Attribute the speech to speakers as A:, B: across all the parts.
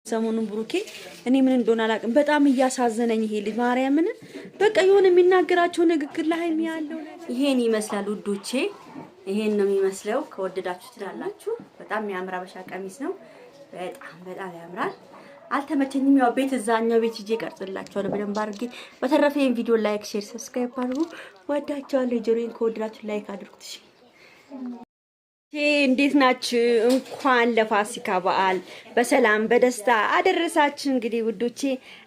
A: ሰሞኑን ብሩኬ እኔ ምን እንደሆነ አላውቅም በጣም እያሳዘነኝ ይሄ ልጅ ማርያምን በቃ የሆነ የሚናገራቸው ንግግር ላይ ያለው ይሄን ይመስላል ውዶቼ ይሄን ነው የሚመስለው ከወደዳችሁ ትላላችሁ በጣም የሚያምር አበሻ ቀሚስ ነው በጣም ያምራል አልተመቸኝም ያው ቤት እዛኛው ቤት ሂጄ ቀርጽላችኋለሁ በደንብ አድርጌ በተረፈ ይሄን ቪዲዮ ላይክ ሼር ሰብስክራይብ አድርጉ ወዳችኋለሁ ጆሮዬን ከወደዳችሁ ላይክ አድርጉት እሺ እንዴት ናችሁ እንኳን ለፋሲካ በዓል በሰላም በደስታ አደረሳችሁ እንግዲህ ውዶቼ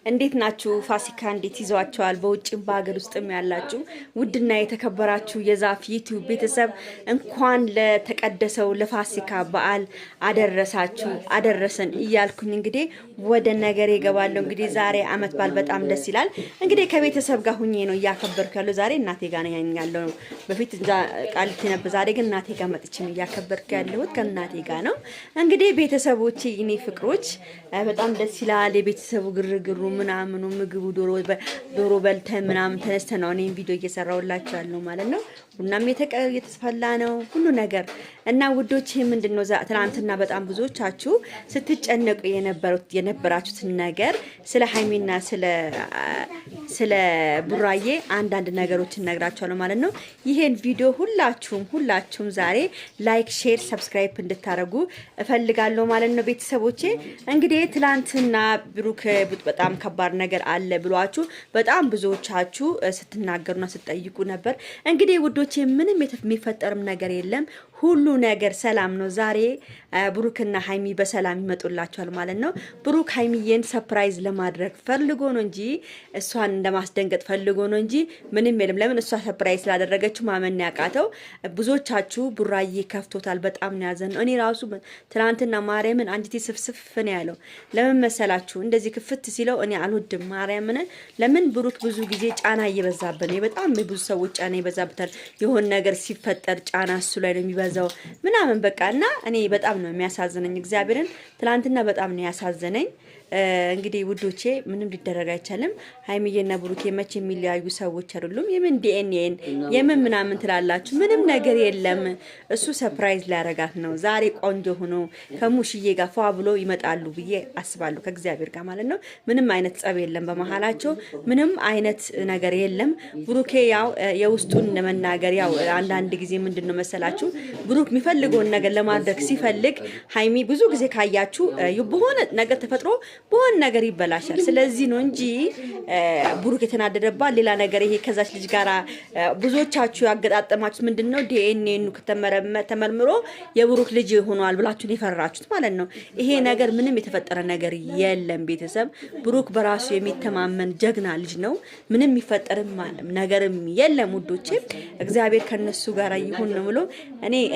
A: እንዴት ናችሁ ፋሲካ እንዴት ይዟችኋል በውጭም በአገር ውስጥም ያላችሁ ውድና የተከበራችሁ የዛፍ ዩቲዩብ ቤተሰብ እንኳን ለተቀደሰው ለፋሲካ በዓል አደረሳችሁ አደረሰን እያልኩኝ እንግዲህ ወደ ነገር ይገባለሁ እንግዲህ ዛሬ አመት በዓል በጣም ደስ ይላል እንግዲህ ከቤተሰብ ጋር ሁኜ ነው ያከበርኩ ያለው ዛሬ እናቴ ጋር ነው ያለው በፊት ቃልቲ ነበር ዛሬ ግን እናቴ ጋር መጥቼ ነው ያከበርኩ ያለሁት ከእናቴ ጋር ነው እንግዲህ ቤተሰቦቼ እኔ ፍቅሮች በጣም ደስ ይላል የቤተሰቡ ግርግሩ ምናምኑ ምግቡ ዶሮ በልተን ምናምን ተነስተን ነው እኔን ቪዲዮ እየሰራሁላችሁ ያለው ማለት ነው ቡናም የተፈላ ነው ሁሉ ነገር እና ውዶቼ ምንድነው ትናንትና በጣም ብዙዎቻችሁ ስትጨነቁ የነበራችሁት ነገር ስለ ሃይሚና ስለ ቡራዬ አንዳንድ ነገሮችን ነግራችኋለሁ ማለት ነው ይሄን ቪዲዮ ሁላችሁም ዛሬ ላይክ ሼር ሰብስክራይብ እንድታረጉ እፈልጋለሁ ማለት ነው ቤተሰቦቼ እንግዲህ ትላንትና ብሩክ በጣም ከባድ ነገር አለ ብሏችሁ በጣም ብዙዎቻችሁ ስትናገሩና ስትጠይቁ ነበር እንግዲህ ውዶቼ ምንም የሚፈጠርም ነገር የለም ሁሉ ነገር ሰላም ነው ዛሬ ብሩክና ሃይሚ በሰላም ይመጡላችኋል ማለት ነው ብሩክ ሃይሚዬን ሰርፕራይዝ ለማድረግ ፈልጎ ነው እንጂ እሷን እንደማስደንገጥ ፈልጎ ነው እንጂ ምንም የለም ለምን እሷ ሰርፕራይዝ ስላደረገችው ማመን ያቃተው ብዙዎቻችሁ ቡራዬ ከፍቶታል በጣም ነው ያዘነው እኔ ራሱ ትናንትና ማርያምን አንጂቴ ስፍስፍ ነው ያለው ለምን መሰላችሁ እንደዚህ ክፍት ሲለው እኔ አልወድም ማርያምን ለምን ብሩክ ብዙ ጊዜ ጫና እየበዛበት ነው በጣም ብዙ ሰዎች ጫና ይበዛበታል የሆነ ነገር ሲፈጠር ጫና እሱ ላይ ነው የሚበዛው ምናምን በቃና እኔ በጣም ነው የሚያሳዝነኝ እግዚአብሔርን ትላንትና በጣም ነው ያሳዝነኝ እንግዲህ ውዶቼ ምንም ሊደረግ አይቻልም ሃይሚዬና ብሩኬ መቼ የሚለያዩ ሰዎች አይደሉም የምን ዲኤንኤን የምን ምናምን ትላላችሁ ምንም ነገር የለም እሱ ሰርፕራይዝ ሊያረጋት ነው ዛሬ ቆንጆ ሆኖ ከሙሽዬ ጋር ፏ ብሎ ይመጣሉ ብዬ አስባለሁ ከእግዚአብሔር ጋር ማለት ነው ምንም አይነት ጸብ የለም በመሃላቸው ምንም አይነት ነገር የለም ብሩኬ ያው የውስጡን ለመናገር ያው አንዳንድ ጊዜ ምንድነው መሰላችሁ ብሩክ የሚፈልገውን ነገር ለማድረግ ሲፈልግ ሃይሚ ብዙ ጊዜ ካያችሁ በሆነ ነገር ተፈጥሮ በሆነ ነገር ይበላሻል ስለዚህ ነው እንጂ ብሩክ የተናደደባት ሌላ ነገር ይሄ ከዛች ልጅ ጋራ ብዙዎቻችሁ ያገጣጠማችሁት ምንድነው ዲኤንኤኑ ተመርምሮ የብሩክ ልጅ ሆኗል ብላችሁ የፈራችሁት ማለት ነው ይሄ ነገር ምንም የተፈጠረ ነገር የለም ቤተሰብ ብሩክ በራሱ የሚተማመን ጀግና ልጅ ነው ምንም የሚፈጠርም ነገርም የለም ውዶቼ እግዚአብሔር ከነሱ ጋራ ይሁን ነው ብሎ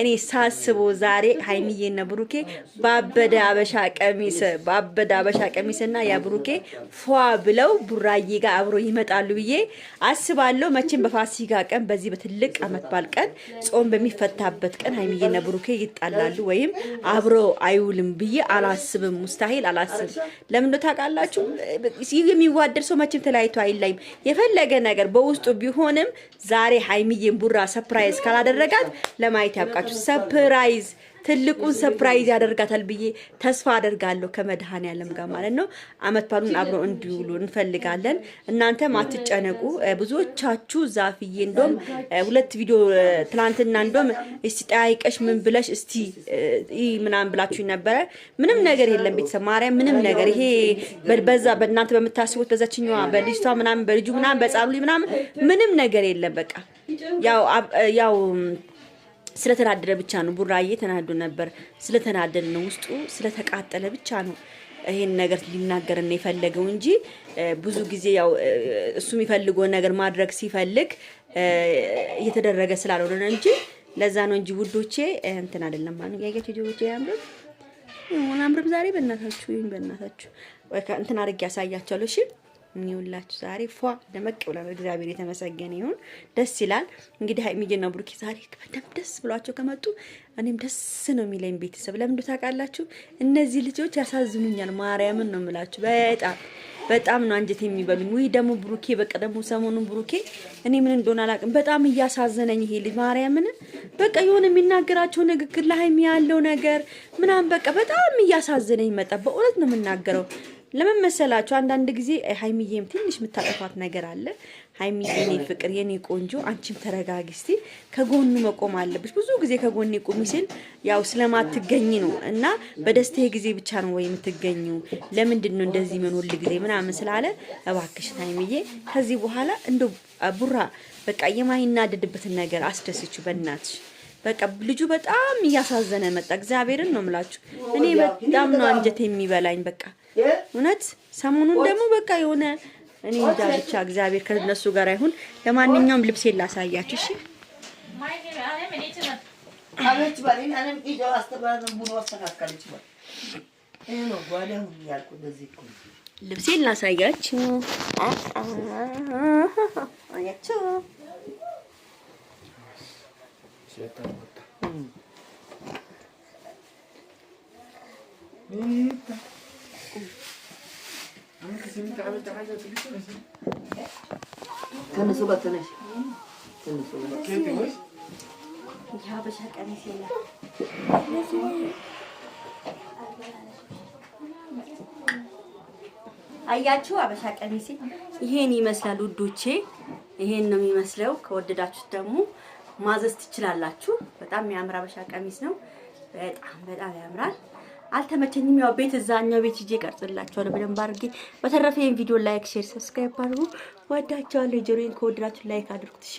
A: እኔ ሳስበው ዛሬ ሃይሚዬና ብሩኬ ባበደ አበሻ ቀሚስና ያ ብሩኬ ፏ ብለው ቡራዬ ጋር አብሮ ይመጣሉ ብዬ አስባለሁ መቼም በፋሲካ ቀን በዚህ በትልቅ አመት በዓል ቀን ጾም በሚፈታበት ቀን ሃይሚዬና ብሩኬ ይጣላሉ ወይም አብሮ አይውልም ብዬ አላስብም ሙስታሂል አላስብም ለምን ታውቃላችሁ የሚዋደድ ሰው መቼም ተለያይቶ አይላይም የፈለገ ነገር በውስጡ ቢሆንም ዛሬ ሃይሚዬን ቡራ ሰርፕራይዝ ካላደረጋት ለማየት ያብቃችሁ ሰርፕራይዝ ትልቁን ሰርፕራይዝ ያደርጋታል ብዬ ተስፋ አደርጋለሁ ከመድኃኔዓለም ጋር ማለት ነው አመት ባሉን አብሮ እንዲውሉ እንፈልጋለን እናንተም አትጨነቁ ብዙዎቻችሁ ዛፍዬ እንደም ሁለት ቪዲዮ ትላንትና እንደም እስቲ ጠይቀሽ ምን ብለሽ እስቲ ምናምን ብላችሁ ነበር ምንም ነገር የለም ቤተሰብ ማርያም ምንም ነገር ይሄ በዛ በእናንተ በመታስቡት በዛችኛዋ በልጅቷ ምናምን በልጁ ምናምን በጻሉ ምናምን ምንም ነገር የለም በቃ ያው ስለተናደደ ብቻ ነው ቡራዬ ተናዶ ነበር ስለተናደደ ነው ውስጡ ስለተቃጠለ ብቻ ነው ይሄን ነገር ሊናገርና የፈለገው እንጂ ብዙ ጊዜ ያው እሱ የሚፈልገው ነገር ማድረግ ሲፈልግ እየተደረገ ስላልሆነ ነው እንጂ ለዛ ነው እንጂ ውዶቼ እንትን አይደለም ማለት ያያችሁ ጆሮቼ ያምሩ ዛሬ በእናታችሁ ወይ እንትን አድርጌ ያሳያችኋለሁ እሺ እንይውላችሁ ዛሬ ፏ ደመቅ ብለን እግዚአብሔር የተመሰገነ ይሁን ደስ ይላል እንግዲህ ሃይሚዬና ብሩኬ ዛሬ በደም ደስ ብሏቸው ከመጡ እኔም ደስ ነው የሚለኝ ቤተሰብ ለምን ታውቃላችሁ እነዚህ ልጆች ያሳዝኑኛል ማርያምን ነው የምላችሁ በጣም ነው አንጀት የሚበሉኝ። ወይ ደግሞ ብሩኬ በቃ ደግሞ ሰሞኑን ብሩኬ እኔ ምን እንደሆነ አላውቅም፣ በጣም እያሳዘነኝ ይሄ ልጅ ማርያምን በቃ የሆነ የሚናገራቸው ንግግር ለሀይሚ ያለው ነገር ምናምን በቃ በጣም እያሳዘነኝ መጣ። በእውነት ነው የምናገረው። ለምን መሰላችሁ? አንዳንድ ጊዜ ሀይሚዬም ትንሽ የምታጠፋት ነገር አለ። ሀይሚዬ የኔ ፍቅር የኔ ቆንጆ አንቺም ተረጋጊ እስቲ፣ ከጎኑ መቆም አለብሽ። ብዙ ጊዜ ከጎኔ ቁሚ ሲል ያው ስለማትገኝ ነው እና በደስታዬ ጊዜ ብቻ ነው ወይ የምትገኙ? ለምንድን ነው እንደዚህ ምን ሁሉ ጊዜ ምናምን ስላለ እባክሽ ሀይሚዬ ከዚህ በኋላ እንደ ቡራ በቃ የማይናደድበትን ነገር አስደስቹ በእናትሽ። በቃ ልጁ በጣም እያሳዘነ መጣ። እግዚአብሔርን ነው የምላችሁ። እኔ በጣም ነው አንጀት የሚበላኝ በቃ እውነት። ሰሞኑን ደግሞ በቃ የሆነ እኔ እንጃ ብቻ እግዚአብሔር ከነሱ ጋር ይሁን። ለማንኛውም ልብሴን ላሳያችሁ እሺ። ልብሴን ላሳያችሁ አያችሁ። ከነሱ ጋር ተነሽ የሀበሻ ቀሚስ የለም። አያችሁ ሀበሻ ቀሚስ ይሄን ይመስላል ውዶቼ። ይሄን ነው የሚመስለው። ከወደዳችሁ ደግሞ ማዘዝ ትችላላችሁ። በጣም የሚያምር ሀበሻ ቀሚስ ነው። በጣም ያምራል። አልተመቸኝም። ያው ቤት እዛኛው ቤት ሂጄ ቀርጽላችኋለሁ በደንብ አድርጌ። በተረፈ ይሄን ቪዲዮ ላይክ፣ ሼር፣ ሰብስክራይብ አድርጉ። ወዳችኋለሁ። ጆሮዬን ከወደዳችሁ ላይክ አድርጉት እሺ።